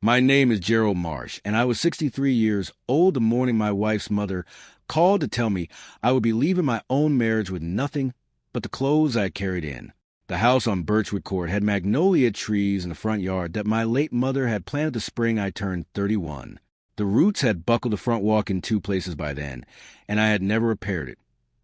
My name is Gerald Marsh, and I was 63 years old the morning my wife's mother called to tell me I would be leaving my own marriage with nothing but the clothes I carried in. The house on Birchwood Court had magnolia trees in the front yard that my late mother had planted the spring I turned 31. The roots had buckled the front walk in two places by then, and I had never repaired it,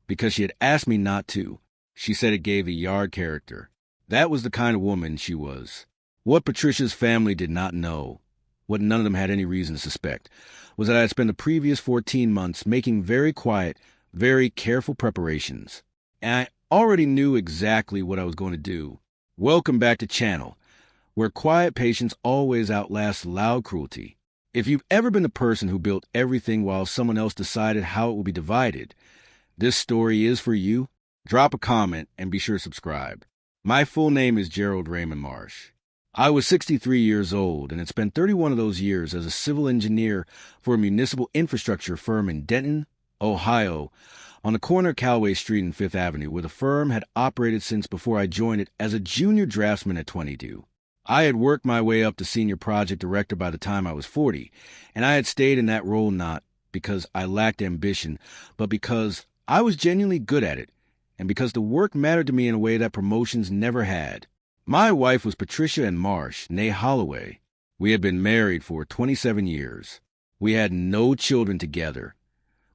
because she had asked me not to. She said it gave the yard character. That was the kind of woman she was. What Patricia's family did not know, what none of them had any reason to suspect, was that I had spent the previous 14 months making very quiet, very careful preparations. And I already knew exactly what I was going to do. Welcome back to Channel, where quiet patience always outlasts loud cruelty. If you've ever been the person who built everything while someone else decided how it would be divided, this story is for you. Drop a comment and be sure to subscribe. My full name is Gerald Raymond Marsh. I was 63 years old and had spent 31 of those years as a civil engineer for a municipal infrastructure firm in Denton, Ohio, on the corner of Callaway Street and Fifth Avenue, where the firm had operated since before I joined it as a junior draftsman at 22. I had worked my way up to senior project director by the time I was 40, and I had stayed in that role not because I lacked ambition, but because I was genuinely good at it, and because the work mattered to me in a way that promotions never had. My wife was Patricia Ann Marsh, née Holloway. We had been married for 27 years. We had no children together.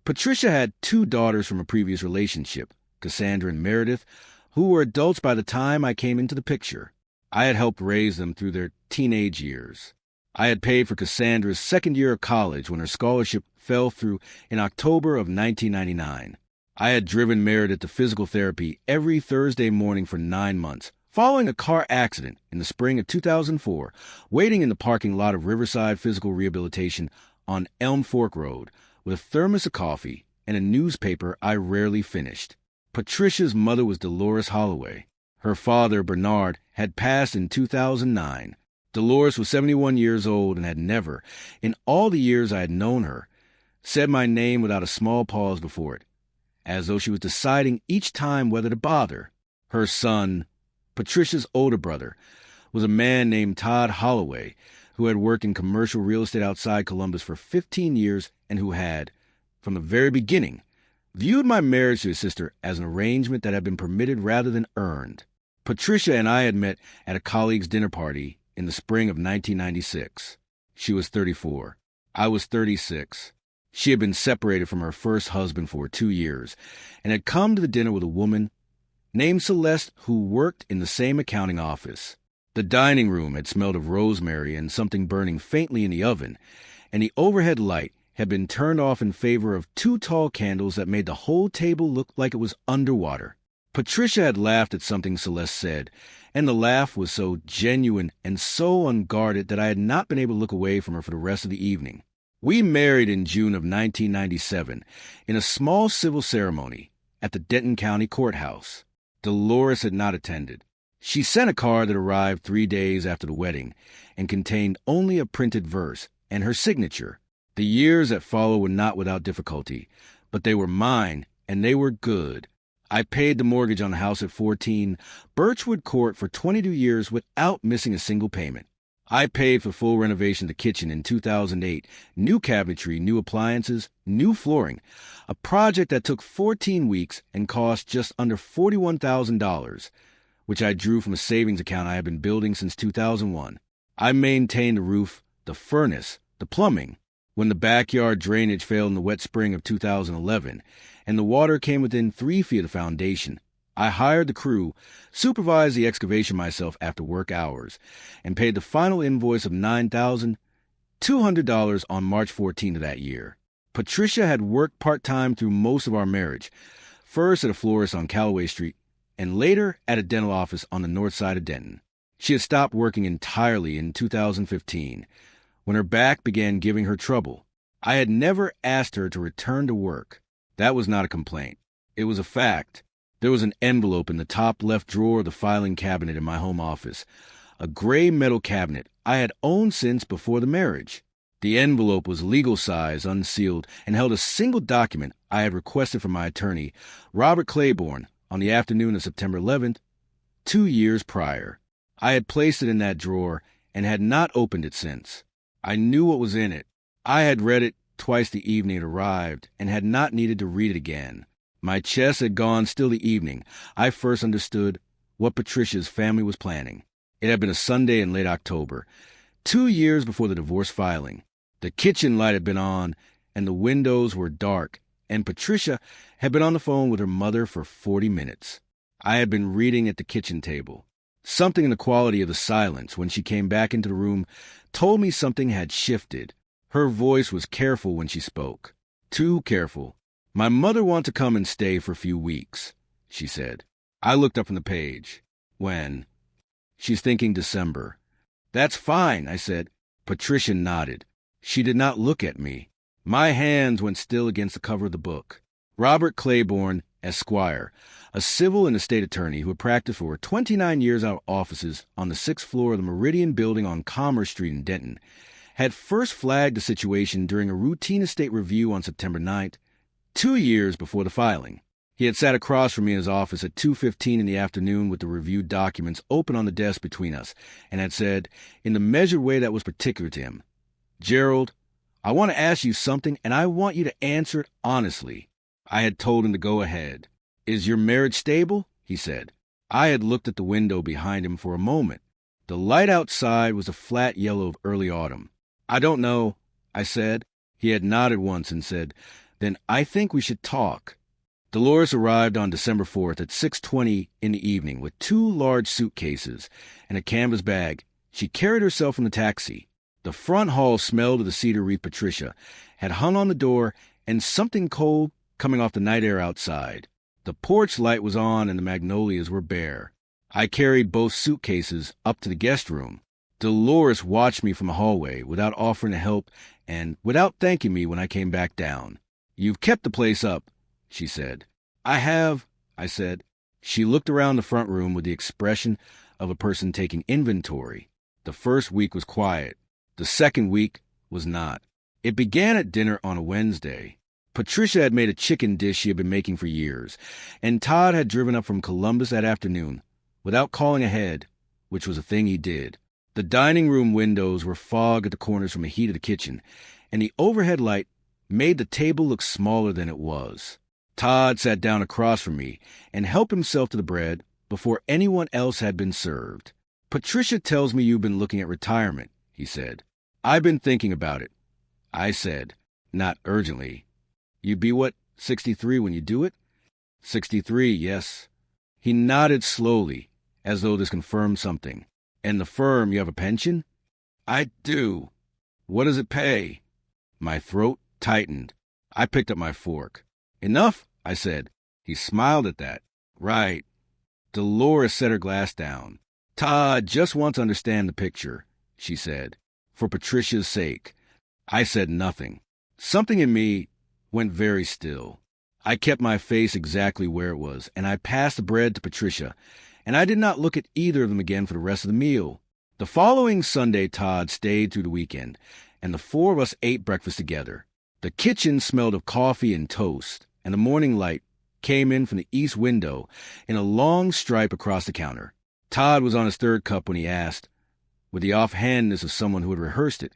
Patricia had 2 daughters from a previous relationship, Cassandra and Meredith, who were adults by the time I came into the picture. I had helped raise them through their teenage years. I had paid for Cassandra's second year of college when her scholarship fell through in October of 1999. I had driven Meredith to physical therapy every Thursday morning for 9 months, following a car accident in the spring of 2004, waiting in the parking lot of Riverside Physical Rehabilitation on Elm Fork Road with a thermos of coffee and a newspaper I rarely finished. Patricia's mother was Dolores Holloway. Her father, Bernard, had passed in 2009. Dolores was 71 years old and had never, in all the years I had known her, said my name without a small pause before it, as though she was deciding each time whether to bother. Her son, Patricia's older brother, was a man named Todd Holloway, who had worked in commercial real estate outside Columbus for 15 years and who had, from the very beginning, viewed my marriage to his sister as an arrangement that had been permitted rather than earned. Patricia and I had met at a colleague's dinner party in the spring of 1996. She was 34. I was 36. She had been separated from her first husband for 2 years and had come to the dinner with a woman named Celeste who worked in the same accounting office. The dining room had smelled of rosemary and something burning faintly in the oven, and the overhead light had been turned off in favor of 2 tall candles that made the whole table look like it was underwater. Patricia had laughed at something Celeste said, and the laugh was so genuine and so unguarded that I had not been able to look away from her for the rest of the evening. We married in June of 1997 in a small civil ceremony at the Denton County Courthouse. Dolores had not attended. She sent a card that arrived 3 days after the wedding and contained only a printed verse and her signature. The years that followed were not without difficulty, but they were mine, and they were good. I paid the mortgage on the house at 14 Birchwood Court for 22 years without missing a single payment. I paid for full renovation of the kitchen in 2008, new cabinetry, new appliances, new flooring, a project that took 14 weeks and cost just under $41,000, which I drew from a savings account I had been building since 2001. I maintained the roof, the furnace, the plumbing. When the backyard drainage failed in the wet spring of 2011, and the water came within 3 feet of the foundation, I hired the crew, supervised the excavation myself after work hours, and paid the final invoice of $9,200 on March 14 of that year. Patricia had worked part-time through most of our marriage, first at a florist on Callaway Street, and later at a dental office on the north side of Denton. She had stopped working entirely in 2015, when her back began giving her trouble. I had never asked her to return to work. That was not a complaint. It was a fact. There was an envelope in the top left drawer of the filing cabinet in my home office, a gray metal cabinet I had owned since before the marriage. The envelope was legal size, unsealed, and held a single document I had requested from my attorney, Robert Claiborne, on the afternoon of September 11th, 2 years prior. I had placed it in that drawer and had not opened it since. I knew what was in it. I had read it twice the evening it arrived and had not needed to read it again. My chest had gone still the evening I first understood what Patricia's family was planning. It had been a Sunday in late October, 2 years before the divorce filing. The kitchen light had been on, and the windows were dark, and Patricia had been on the phone with her mother for 40 minutes. I had been reading at the kitchen table. Something in the quality of the silence when she came back into the room told me something had shifted. Her voice was careful when she spoke. Too careful. "My mother wants to come and stay for a few weeks," she said. I looked up from the page. "When?" "She's thinking December." "That's fine," I said. Patricia nodded. She did not look at me. My hands went still against the cover of the book. Robert Claiborne, Esquire, a civil and estate attorney who had practiced for 29 years out of offices on the 6th floor of the Meridian Building on Commerce Street in Denton, had first flagged the situation during a routine estate review on September 9th, 2 years before the filing. He had sat across from me in his office at 2:15 in the afternoon with the reviewed documents open on the desk between us, and had said, in the measured way that was particular to him, "Gerald, I want to ask you something, and I want you to answer it honestly." I had told him to go ahead. "Is your marriage stable?" he said. I had looked at the window behind him for a moment. The light outside was a flat yellow of early autumn. "I don't know," I said. He had nodded once and said, "Then I think we should talk." Dolores arrived on December 4th at 6:20 in the evening with 2 large suitcases and a canvas bag. She carried herself in the taxi. The front hall smelled of the cedar wreath Patricia had hung on the door and something cold coming off the night air outside. The porch light was on and the magnolias were bare. I carried both suitcases up to the guest room. Dolores watched me from the hallway without offering to help and without thanking me when I came back down. "You've kept the place up," she said. "I have," I said. She looked around the front room with the expression of a person taking inventory. The first week was quiet. The second week was not. It began at dinner on a Wednesday. Patricia had made a chicken dish she had been making for years, and Todd had driven up from Columbus that afternoon without calling ahead, which was a thing he did. The dining room windows were fogged at the corners from the heat of the kitchen, and the overhead light made the table look smaller than it was. Todd sat down across from me and helped himself to the bread before anyone else had been served. "Patricia tells me you've been looking at retirement," he said. "I've been thinking about it," I said, not urgently. "You'd be, 63 when you do it?" 63, yes." He nodded slowly, as though this confirmed something. "And the firm, you have a pension?" "I do." "What does it pay?" My throat tightened. I picked up my fork. "Enough?" I said. He smiled at that. "Right." Dolores set her glass down. "Todd just wants to understand the picture," she said, "for Patricia's sake." I said nothing. Something in me went very still. I kept my face exactly where it was, and I passed the bread to Patricia, and I did not look at either of them again for the rest of the meal. The following Sunday, Todd stayed through the weekend, and the 4 of us ate breakfast together. The kitchen smelled of coffee and toast, and the morning light came in from the east window in a long stripe across the counter. Todd was on his 3rd cup when he asked, with the offhandedness of someone who had rehearsed it,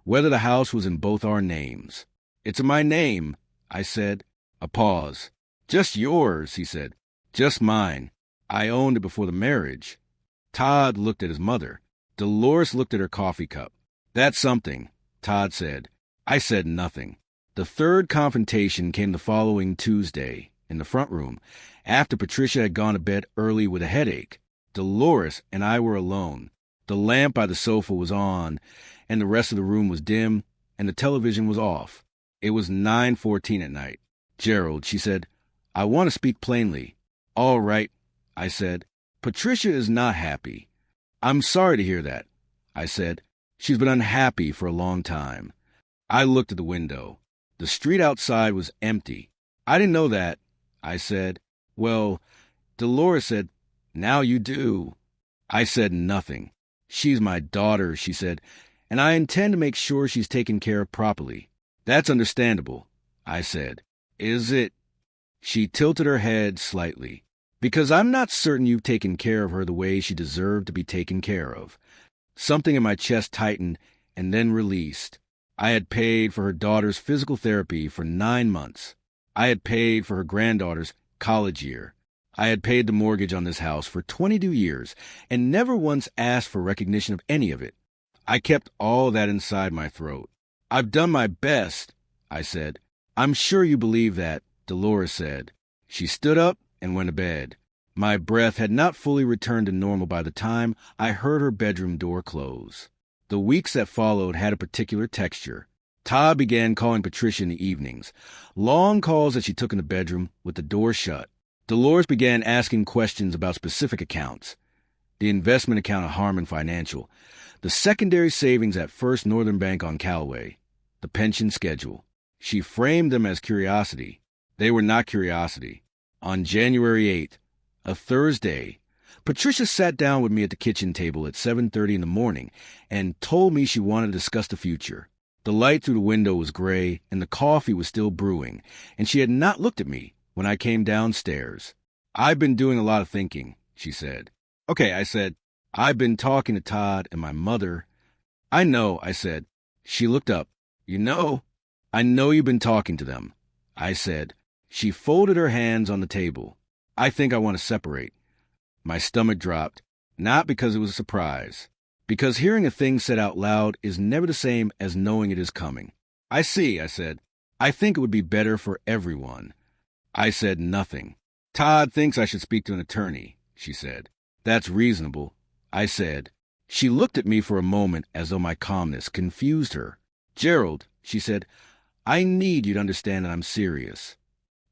whether the house was in both our names. "It's in my name," I said. A pause. "Just yours," he said. "Just mine. I owned it before the marriage." Todd looked at his mother. Dolores looked at her coffee cup. "That's something," Todd said. I said nothing. The 3rd confrontation came the following Tuesday, in the front room, after Patricia had gone to bed early with a headache. Dolores and I were alone. The lamp by the sofa was on, and the rest of the room was dim, and the television was off. It was 9:14 at night. "Gerald," she said, "I want to speak plainly." "All right," I said. "Patricia is not happy." "I'm sorry to hear that," I said. "She's been unhappy for a long time." I looked at the window. The street outside was empty. "I didn't know that," I said. "Well," Dolores said, "now you do." I said nothing. "She's my daughter," she said, "and I intend to make sure she's taken care of properly." "That's understandable," I said. "Is it?" She tilted her head slightly. "Because I'm not certain you've taken care of her the way she deserved to be taken care of." Something in my chest tightened, and then released. I had paid for her daughter's physical therapy for 9 months. I had paid for her granddaughter's college year. I had paid the mortgage on this house for 22 years and never once asked for recognition of any of it. I kept all that inside my throat. "I've done my best," I said. "I'm sure you believe that," Dolores said. She stood up and went to bed. My breath had not fully returned to normal by the time I heard her bedroom door close. The weeks that followed had a particular texture. Todd began calling Patricia in the evenings, long calls that she took in the bedroom with the door shut. Dolores began asking questions about specific accounts: the investment account at Harmon Financial, the secondary savings at First Northern Bank on Callaway, the pension schedule. She framed them as curiosity. They were not curiosity. On January 8th, a Thursday, Patricia sat down with me at the kitchen table at 7:30 in the morning and told me she wanted to discuss the future. The light through the window was gray, and the coffee was still brewing, and she had not looked at me when I came downstairs. "I've been doing a lot of thinking," she said. "Okay," I said. "I've been talking to Todd and my mother." "I know," I said. She looked up. "You know?" "I know you've been talking to them," I said. She folded her hands on the table. "I think I want to separate." My stomach dropped, not because it was a surprise, because hearing a thing said out loud is never the same as knowing it is coming. "I see," I said. "I think it would be better for everyone." I said nothing. "Todd thinks I should speak to an attorney," she said. "That's reasonable," I said. She looked at me for a moment as though my calmness confused her. "Gerald," she said, "I need you to understand that I'm serious."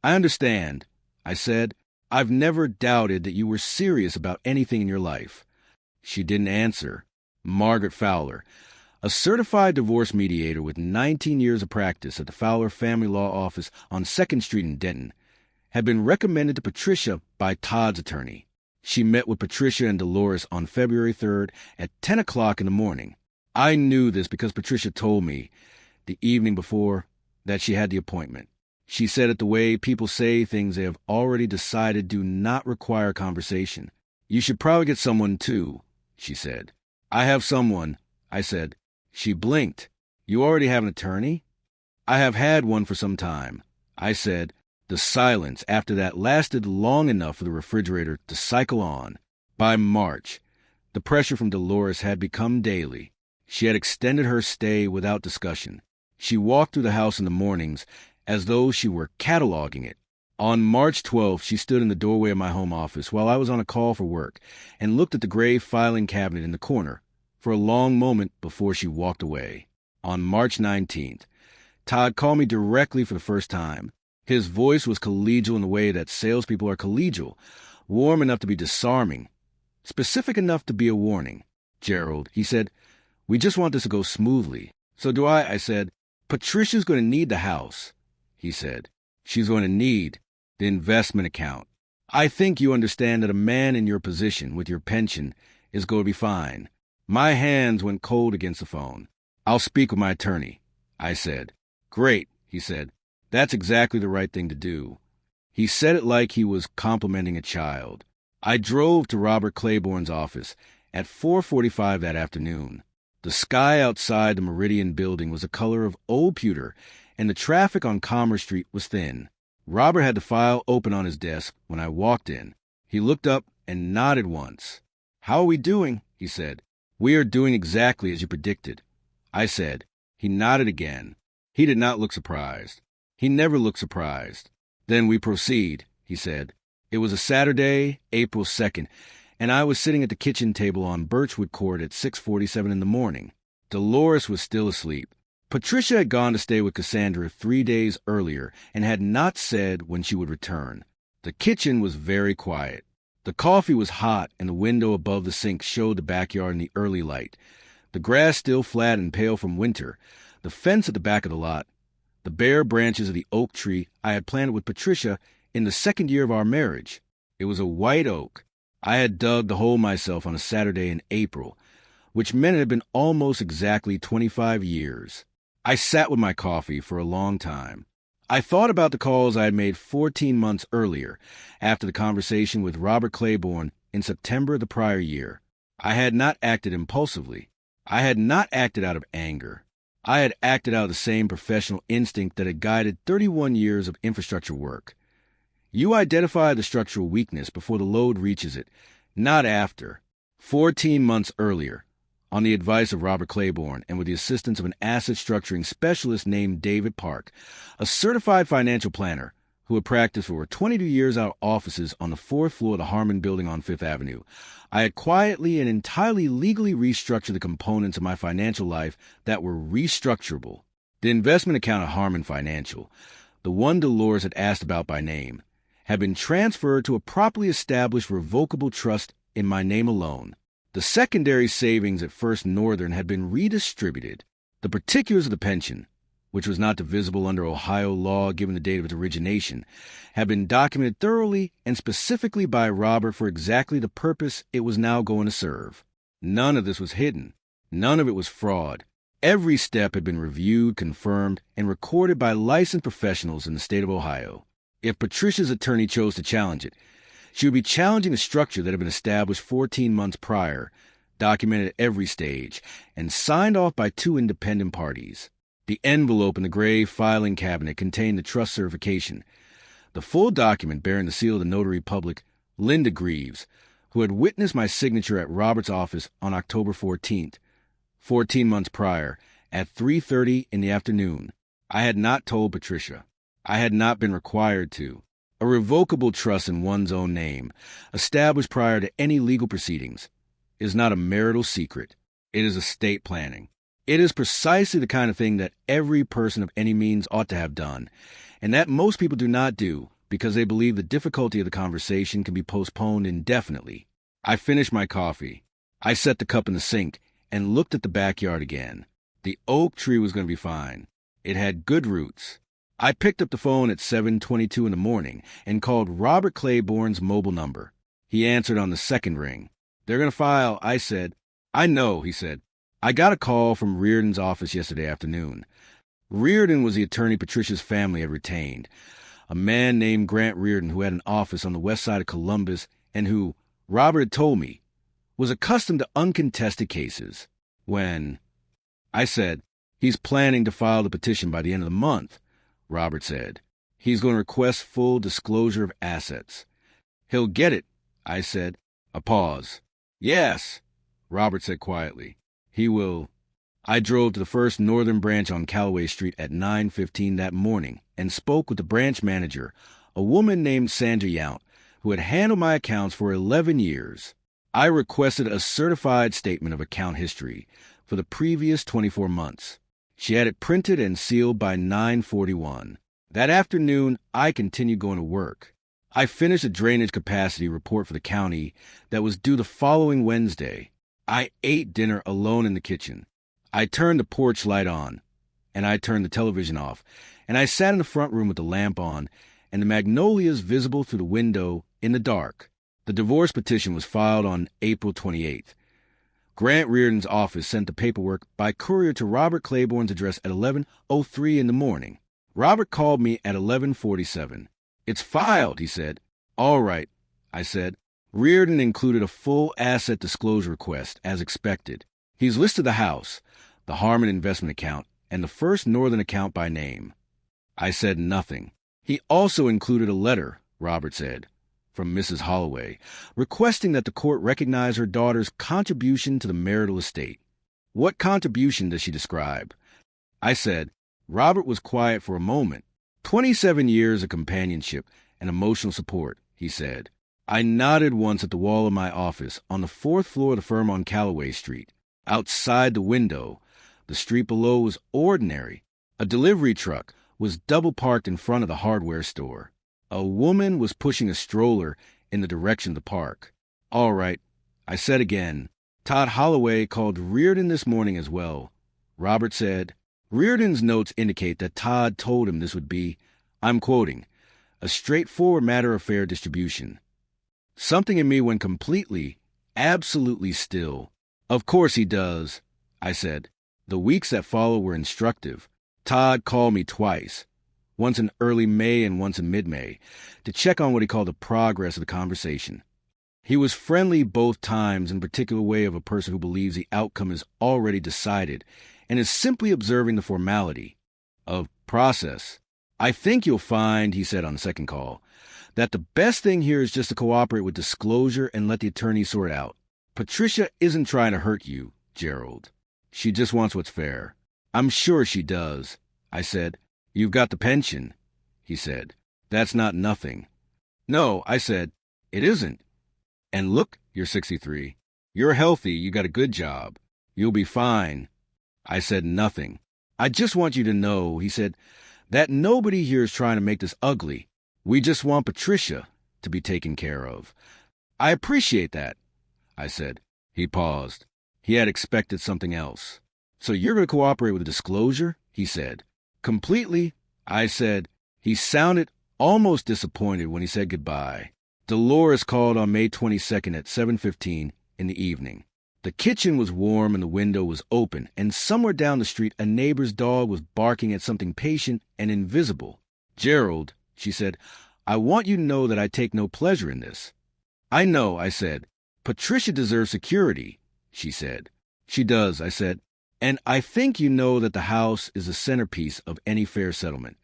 "I understand," I said. "I've never doubted that you were serious about anything in your life." She didn't answer. Margaret Fowler, a certified divorce mediator with 19 years of practice at the Fowler Family Law Office on 2nd Street in Denton, had been recommended to Patricia by Todd's attorney. She met with Patricia and Dolores on February 3rd at 10 o'clock in the morning. I knew this because Patricia told me the evening before that she had the appointment. She said it the way people say things they have already decided do not require conversation. "You should probably get someone, too," she said. "I have someone," I said. She blinked. "You already have an attorney?" "I have had one for some time," I said. The silence after that lasted long enough for the refrigerator to cycle on. By March, the pressure from Dolores had become daily. She had extended her stay without discussion. She walked through the house in the mornings as though she were cataloging it. On March 12th, she stood in the doorway of my home office while I was on a call for work and looked at the gray filing cabinet in the corner for a long moment before she walked away. On March 19th, Todd called me directly for the first time. His voice was collegial in the way that salespeople are collegial, warm enough to be disarming, specific enough to be a warning. "Gerald," he said, "we just want this to go smoothly." "So do I," I said. "Patricia's going to need the house," he said. "She's going to need the investment account. I think you understand that a man in your position with your pension is going to be fine." My hands went cold against the phone. "I'll speak with my attorney," I said. "Great," he said. "That's exactly the right thing to do." He said it like he was complimenting a child. I drove to Robert Claiborne's office at 4:45 that afternoon. The sky outside the Meridian building was the color of old pewter, and the traffic on Commerce Street was thin. Robert had the file open on his desk when I walked in. He looked up and nodded once. "How are we doing?" he said. "We are doing exactly as you predicted," I said. He nodded again. He did not look surprised. He never looked surprised. "Then we proceed," he said. It was a Saturday, April 2nd, and I was sitting at the kitchen table on Birchwood Court at 6:47 in the morning. Dolores was still asleep. Patricia had gone to stay with Cassandra 3 days earlier and had not said when she would return. The kitchen was very quiet. The coffee was hot, and the window above the sink showed the backyard in the early light. The grass still flat and pale from winter, the fence at the back of the lot, the bare branches of the oak tree I had planted with Patricia in the 2nd year of our marriage. It was a white oak. I had dug the hole myself on a Saturday in April, which meant it had been almost exactly 25 years. I sat with my coffee for a long time. I thought about the calls I had made 14 months earlier, after the conversation with Robert Claiborne in September of the prior year. I had not acted impulsively. I had not acted out of anger. I had acted out of the same professional instinct that had guided 31 years of infrastructure work. You identify the structural weakness before the load reaches it, not after. 14 months earlier, on the advice of Robert Claiborne and with the assistance of an asset structuring specialist named David Park, a certified financial planner who had practiced for over 22 years out of offices on the fourth floor of the Harmon Building on Fifth Avenue, I had quietly and entirely legally restructured the components of my financial life that were restructurable. The investment account at Harmon Financial, the one Dolores had asked about by name, had been transferred to a properly established revocable trust in my name alone. The secondary savings at First Northern had been redistributed. The particulars of the pension, which was not divisible under Ohio law given the date of its origination, had been documented thoroughly and specifically by Robert for exactly the purpose it was now going to serve. None of this was hidden. None of it was fraud. Every step had been reviewed, confirmed, and recorded by licensed professionals in the state of Ohio. If Patricia's attorney chose to challenge it, she would be challenging a structure that had been established 14 months prior, documented at every stage, and signed off by two independent parties. The envelope in the gray filing cabinet contained the trust certification. The full document bearing the seal of the notary public, Linda Greaves, who had witnessed my signature at Robert's office on October 14th, 14 months prior, at 3:30 in the afternoon. I had not told Patricia. I had not been required to. A revocable trust in one's own name, established prior to any legal proceedings, is not a marital secret. It is estate planning. It is precisely the kind of thing that every person of any means ought to have done, and that most people do not do because they believe the difficulty of the conversation can be postponed indefinitely. I finished my coffee. I set the cup in the sink and looked at the backyard again. The oak tree was going to be fine. It had good roots. I picked up the phone at 7:22 in the morning and called Robert Claiborne's mobile number. He answered on the second ring. "They're going to file," I said. "I know," he said. "I got a call from Reardon's office yesterday afternoon." Reardon was the attorney Patricia's family had retained, a man named Grant Reardon who had an office on the west side of Columbus and who, Robert had told me, was accustomed to uncontested cases. When I said, "He's planning to file the petition by the end of the month," Robert said. "He's going to request full disclosure of assets." "He'll get it," I said. A pause. "Yes," Robert said quietly. "He will." I drove to the First Northern branch on Callaway Street at 9:15 that morning and spoke with the branch manager, a woman named Sandra Yount, who had handled my accounts for 11 years. I requested a certified statement of account history for the previous 24 months. She had it printed and sealed by 9:41. That afternoon, I continued going to work. I finished a drainage capacity report for the county that was due the following Wednesday. I ate dinner alone in the kitchen. I turned the porch light on, and I turned the television off, and I sat in the front room with the lamp on and the magnolias visible through the window in the dark. The divorce petition was filed on April 28th. Grant Reardon's office sent the paperwork by courier to Robert Claiborne's address at 11:03 in the morning. Robert called me at 11:47. "It's filed," he said. "All right," I said. Reardon included a full asset disclosure request, as expected. He's listed the house, the Harmon investment account, and the First Northern account by name. I said nothing. He also included a letter, Robert said, from Mrs. Holloway, requesting that the court recognize her daughter's contribution to the marital estate. "What contribution does she describe?" I said. Robert was quiet for a moment. 27 years of companionship and emotional support, he said. I nodded once at the wall of my office on the fourth floor of the firm on Callaway Street. Outside the window, the street below was ordinary. A delivery truck was double parked in front of the hardware store. A woman was pushing a stroller in the direction of the park. "All right," I said again. "Todd Holloway called Reardon this morning as well," Robert said. Reardon's notes indicate that Todd told him this would be, I'm quoting, "a straightforward matter of fair distribution." Something in me went completely, absolutely still. "Of course he does," I said. The weeks that followed were instructive. Todd called me twice, once in early May and once in mid-May, to check on what he called the progress of the conversation. He was friendly both times, in a particular way of a person who believes the outcome is already decided and is simply observing the formality of process. I think you'll find, he said on the second call, that the best thing here is just to cooperate with disclosure and let the attorney sort it out. Patricia isn't trying to hurt you, Gerald. She just wants what's fair. I'm sure she does, I said. You've got the pension, he said. That's not nothing. No, I said, it isn't. And look, you're 63. You're healthy, you got a good job. You'll be fine. I said nothing. I just want you to know, he said, that nobody here is trying to make this ugly. We just want Patricia to be taken care of. I appreciate that, I said. He paused. He had expected something else. So you're going to cooperate with the disclosure? He said. Completely, I said. He sounded almost disappointed when he said goodbye. Dolores called on May 22nd at 7:15 in the evening. The kitchen was warm and the window was open, and somewhere down the street a neighbor's dog was barking at something patient and invisible. Gerald, she said, I want you to know that I take no pleasure in this. I know, I said. Patricia deserves security, she said. She does, I said. And I think you know that the house is the centerpiece of any fair settlement.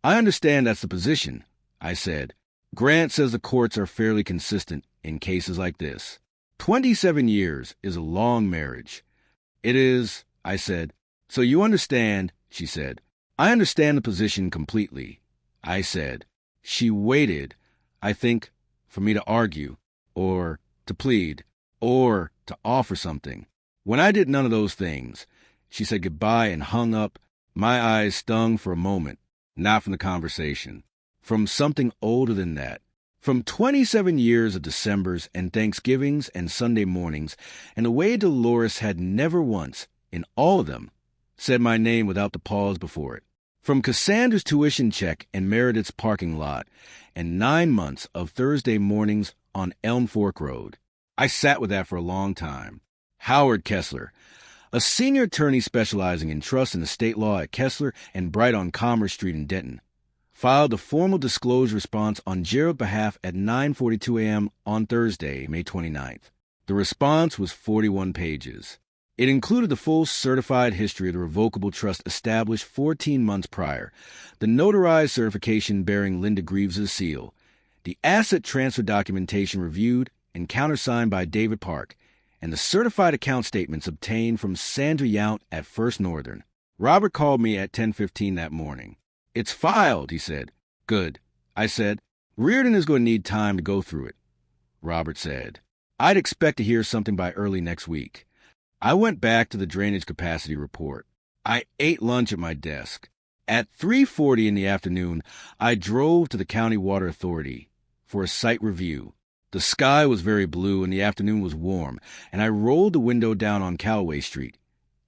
I understand that's the position, I said. Grant says the courts are fairly consistent in cases like this. 27 years is a long marriage. It is, I said. So you understand, she said. I understand the position completely, I said. She waited, I think, for me to argue, or to plead, or to offer something. When I did none of those things, she said goodbye and hung up. My eyes stung for a moment, not from the conversation, from something older than that. From 27 years of Decembers and Thanksgivings and Sunday mornings, and the way Dolores had never once, in all of them, said my name without the pause before it. From Cassandra's tuition check and Meredith's parking lot, and 9 months of Thursday mornings on Elm Fork Road. I sat with that for a long time. Howard Kessler, a senior attorney specializing in trust and estate law at Kessler and Bright on Commerce Street in Denton, filed a formal disclosure response on Gerald's behalf at 9:42 a.m. on Thursday, May 29th. The response was 41 pages. It included the full certified history of the revocable trust established 14 months prior, the notarized certification bearing Linda Greaves' seal, the asset transfer documentation reviewed and countersigned by David Park, and the certified account statements obtained from Sandra Yount at First Northern. Robert called me at 10:15 that morning. It's filed, he said. Good. I said, Reardon is going to need time to go through it. Robert said, I'd expect to hear something by early next week. I went back to the drainage capacity report. I ate lunch at my desk. At 3:40 in the afternoon, I drove to the County Water Authority for a site review. The sky was very blue and the afternoon was warm, and I rolled the window down on Callaway Street,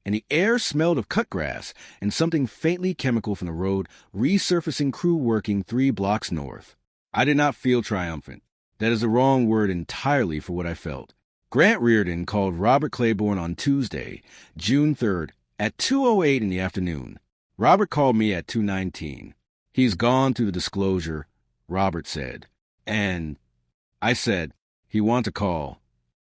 and the air smelled of cut grass and something faintly chemical from the road resurfacing crew working 3 blocks north. I did not feel triumphant. That is the wrong word entirely for what I felt. Grant Reardon called Robert Claiborne on Tuesday, June 3rd, at 2:08 in the afternoon. Robert called me at 2:19. He's gone through the disclosure, Robert said. And I said, he wants a call.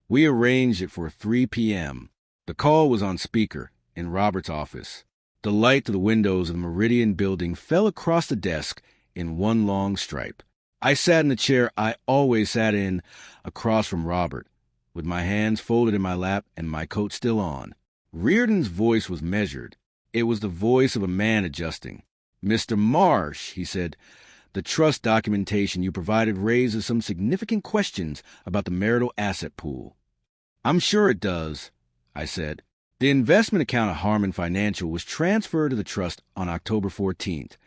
We arranged it for 3 p.m. The call was on speaker in Robert's office. The light to the windows of the Meridian building fell across the desk in one long stripe. I sat in the chair I always sat in across from Robert, with my hands folded in my lap and my coat still on. Reardon's voice was measured. It was the voice of a man adjusting. Mr. Marsh, he said, the trust documentation you provided raises some significant questions about the marital asset pool. I'm sure it does, I said. The investment account at Harmon Financial was transferred to the trust on October 14th,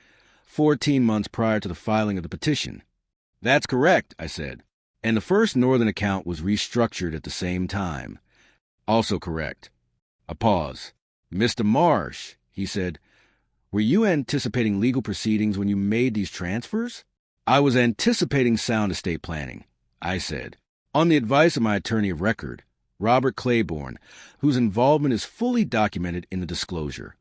14 months prior to the filing of the petition. That's correct, I said. And the First Northern account was restructured at the same time. Also correct. A pause. Mr. Marsh, he said, were you anticipating legal proceedings when you made these transfers? I was anticipating sound estate planning, I said, on the advice of my attorney of record, Robert Claiborne, whose involvement is fully documented in the disclosure.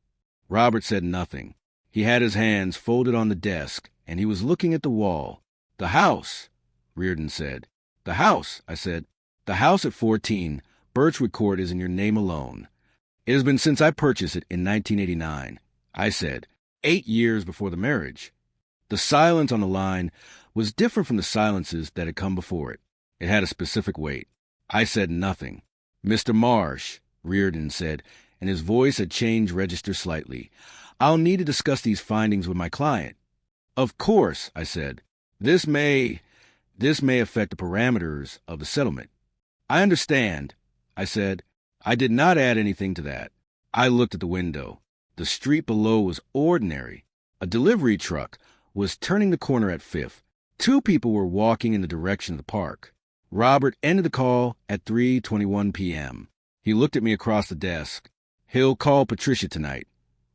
Robert said nothing. He had his hands folded on the desk, and he was looking at the wall. The house, Reardon said. The house, I said. The house at 14 Birchwood Court is in your name alone. It has been since I purchased it in 1989. I said, 8 years before the marriage. The silence on the line was different from the silences that had come before it. It had a specific weight. I said nothing. Mr. Marsh, Reardon said, and his voice had changed register slightly. I'll need to discuss these findings with my client. Of course, I said. This may affect the parameters of the settlement. I understand, I said. I did not add anything to that. I looked at the window. The street below was ordinary. A delivery truck was turning the corner at 5th. 2 people were walking in the direction of the park. Robert ended the call at 3:21 p.m. He looked at me across the desk. He'll call Patricia tonight,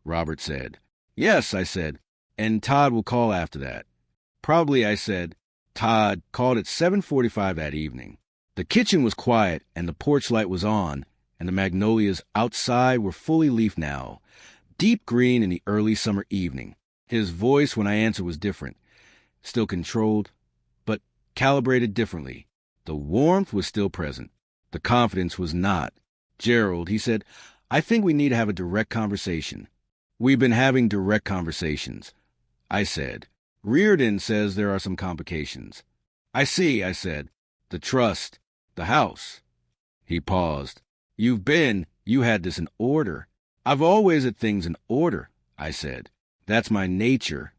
Robert said. Yes, I said, and Todd will call after that. Probably, I said. Todd called at 7:45 that evening. The kitchen was quiet, and the porch light was on, and the magnolias outside were fully leafed now, deep green in the early summer evening. His voice when I answered was different, still controlled, but calibrated differently. The warmth was still present. The confidence was not. Gerald, he said, I think we need to have a direct conversation. We've been having direct conversations. I said. Reardon says there are some complications. I see, I said. The trust, the house. He paused. You had this in order. I've always had things in order, I said. That's my nature.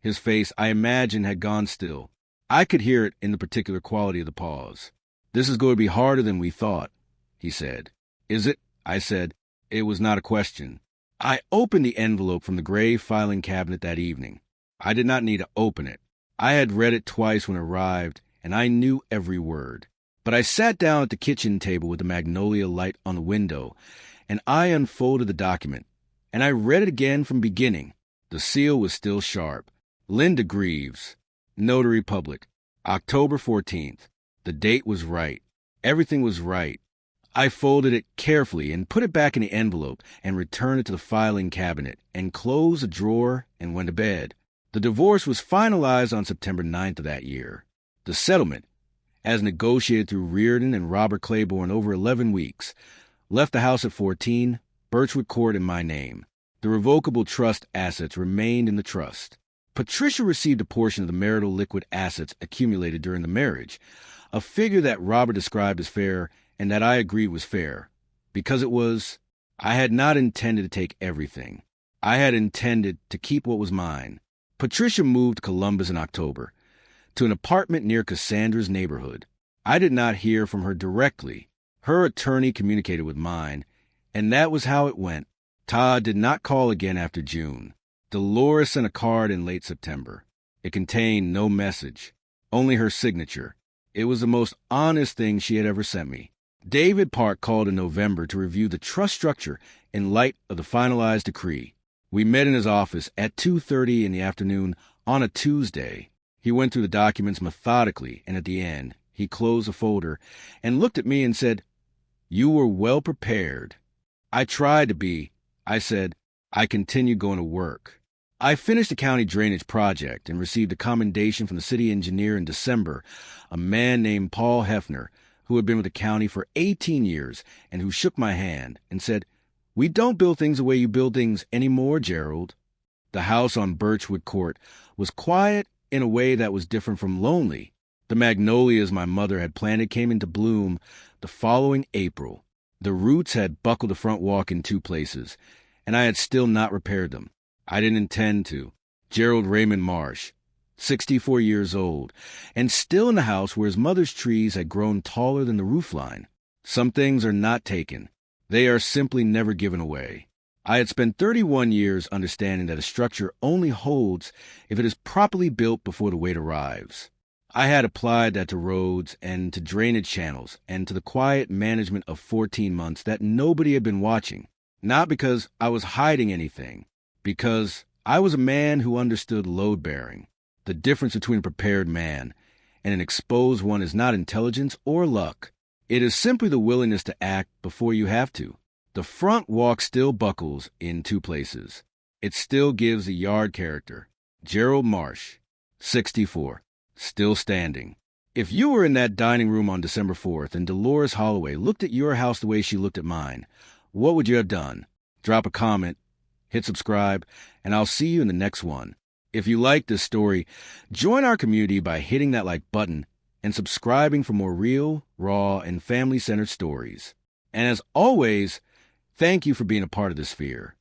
His face, I imagine, had gone still. I could hear it in the particular quality of the pause. This is going to be harder than we thought, he said. Is it? I said. It was not a question. I opened the envelope from the gray filing cabinet that evening. I did not need to open it. I had read it twice when it arrived, and I knew every word. But I sat down at the kitchen table with the magnolia light on the window, and I unfolded the document, and I read it again from beginning. The seal was still sharp. Linda Greaves, Notary Public, October 14th. The date was right. Everything was right. I folded it carefully and put it back in the envelope and returned it to the filing cabinet and closed the drawer and went to bed. The divorce was finalized on September 9th of that year. The settlement, as negotiated through Reardon and Robert Claiborne over 11 weeks, left the house at 14, Birchwood Court in my name. The revocable trust assets remained in the trust. Patricia received a portion of the marital liquid assets accumulated during the marriage, a figure that Robert described as fair and that I agreed was fair, because it was. I had not intended to take everything. I had intended to keep what was mine. Patricia moved to Columbus in October, to an apartment near Cassandra's neighborhood. I did not hear from her directly. Her attorney communicated with mine, and that was how it went. Todd did not call again after June. Dolores sent a card in late September. It contained no message, only her signature. It was the most honest thing she had ever sent me. David Park called in November to review the trust structure in light of the finalized decree. We met in his office at 2:30 in the afternoon on a Tuesday. He went through the documents methodically, and at the end, he closed the folder and looked at me and said, "You were well prepared." I tried to be. I said, I continued going to work. I finished the county drainage project and received a commendation from the city engineer in December, a man named Paul Hefner, who had been with the county for 18 years and who shook my hand and said, "We don't build things the way you build things anymore, Gerald." The house on Birchwood Court was quiet in a way that was different from lonely. The magnolias my mother had planted came into bloom the following April. The roots had buckled the front walk in 2 places, and I had still not repaired them. I didn't intend to. Gerald Raymond Marsh, 64 years old, and still in the house where his mother's trees had grown taller than the roofline. Some things are not taken. They are simply never given away. I had spent 31 years understanding that a structure only holds if it is properly built before the weight arrives. I had applied that to roads and to drainage channels and to the quiet management of 14 months that nobody had been watching. Not because I was hiding anything, because I was a man who understood load-bearing. The difference between a prepared man and an exposed one is not intelligence or luck. It is simply the willingness to act before you have to. The front walk still buckles in 2 places. It still gives the yard character. Gerald Marsh, 64, still standing. If you were in that dining room on December 4th and Dolores Holloway looked at your house the way she looked at mine, what would you have done? Drop a comment, hit subscribe, and I'll see you in the next one. If you like this story, join our community by hitting that like button and subscribing for more real, raw, and family-centered stories. And as always, thank you for being a part of this sphere.